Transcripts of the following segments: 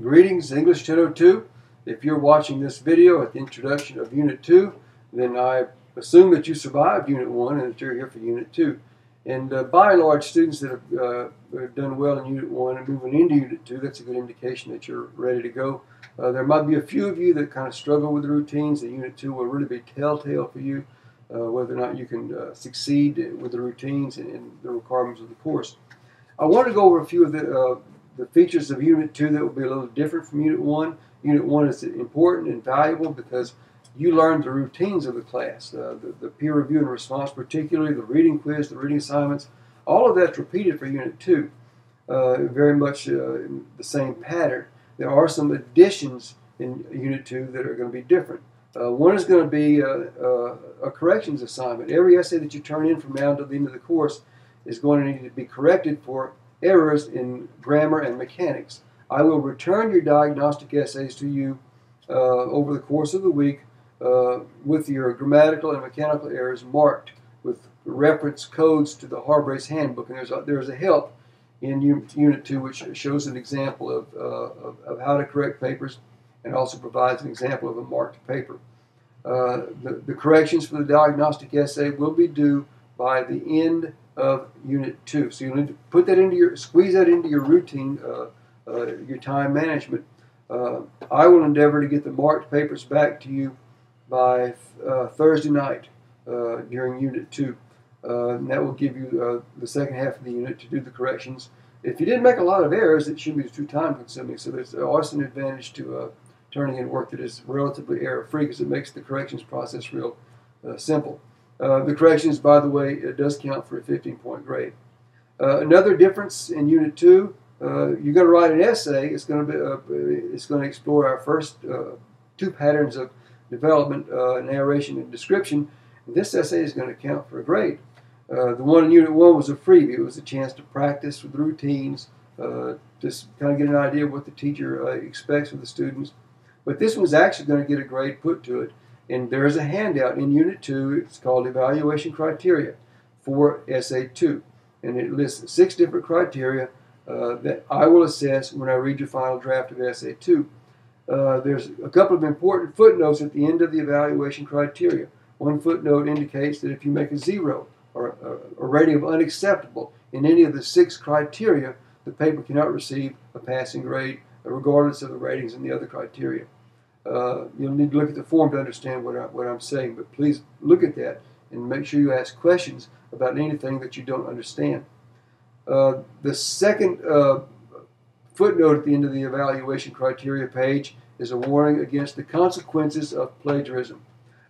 Greetings, English 1002. If you're watching this video at the introduction of Unit 2, then I assume that you survived Unit 1 and that you're here for Unit 2. And by and large, students that have done well in Unit 1 and moving into Unit 2, that's a good indication that you're ready to go. There might be a few of you that kind of struggle with the routines, and Unit 2 will really be telltale for you whether or not you can succeed with the routines and the requirements of the course. I want to go over a few of the features of Unit 2 that will be a little different from Unit 1. Unit 1 is important and valuable because you learn the routines of the class, the peer review and response, particularly the reading quiz, the reading assignments. All of that's repeated for Unit 2, very much in the same pattern. There are some additions in Unit 2 that are going to be different. One is going to be a corrections assignment. Every essay that you turn in from now until the end of the course is going to need to be corrected for errors in grammar and mechanics. I will return your diagnostic essays to you over the course of the week with your grammatical and mechanical errors marked with reference codes to the Harbrace Handbook. And there's a help in Unit 2 which shows an example of how to correct papers and also provides an example of a marked paper. The corrections for the diagnostic essay will be due by the end of Unit 2. So you'll need to put that squeeze that into your routine, your time management. I will endeavor to get the marked papers back to you by Thursday night during Unit 2. And that will give you the second half of the unit to do the corrections. If you didn't make a lot of errors, it shouldn't be too time consuming. So there's always an advantage to turning in work that is relatively error-free because it makes the corrections process real simple. The corrections, by the way, it does count for a 15-point grade. Another difference in Unit 2, you're going to write an essay. It's going to explore our first two patterns of development, narration and description. This essay is going to count for a grade. The one in Unit 1 was a freebie. It was a chance to practice with the routines, just kind of get an idea of what the teacher expects of the students. But this one's actually going to get a grade put to it. And there's a handout in Unit 2. It's called Evaluation Criteria for Essay 2. And it lists 6 different criteria that I will assess when I read your final draft of Essay 2. There's a couple of important footnotes at the end of the evaluation criteria. One footnote indicates that if you make a 0 or a rating of unacceptable in any of the 6 criteria, the paper cannot receive a passing grade regardless of the ratings in the other criteria. You'll need to look at the form to understand what I'm saying, but please look at that and make sure you ask questions about anything that you don't understand. The second footnote at the end of the evaluation criteria page is a warning against the consequences of plagiarism.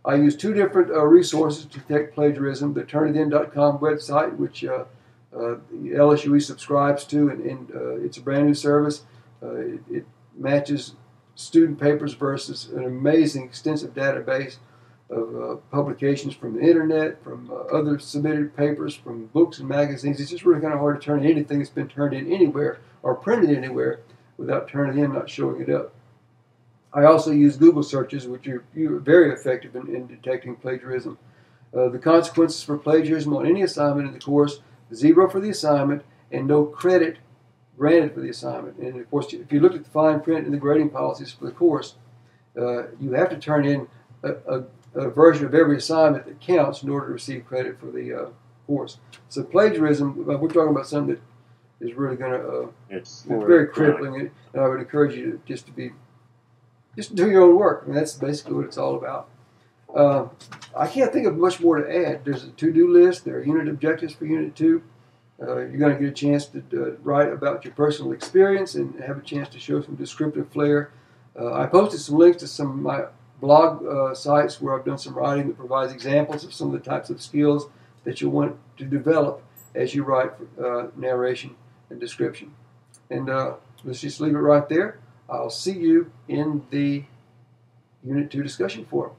I use 2 different resources to detect plagiarism: the Turnitin.com website, which LSUE subscribes to, and it's a brand new service. It matches student papers versus an amazing extensive database of publications from the internet, from other submitted papers, from books and magazines. It's just really kind of hard to turn in anything that's been turned in anywhere or printed anywhere without turning in, not showing it up. I also use Google searches, which are very effective in detecting plagiarism. The consequences for plagiarism on any assignment in the course: 0 for the assignment and no credit granted for the assignment. And of course, if you look at the fine print in the grading policies for the course, you have to turn in a version of every assignment that counts in order to receive credit for the course. So plagiarism, we're talking about something that is really going to, it's very crippling, and I would encourage you to just do your own work. I mean, that's basically what it's all about. I can't think of much more to add. There's a to-do list. There are unit objectives for Unit 2. You're going to get a chance to write about your personal experience and have a chance to show some descriptive flair. I posted some links to some of my blog sites where I've done some writing that provides examples of some of the types of skills that you'll want to develop as you write narration and description. And let's just leave it right there. I'll see you in the Unit 2 discussion forum.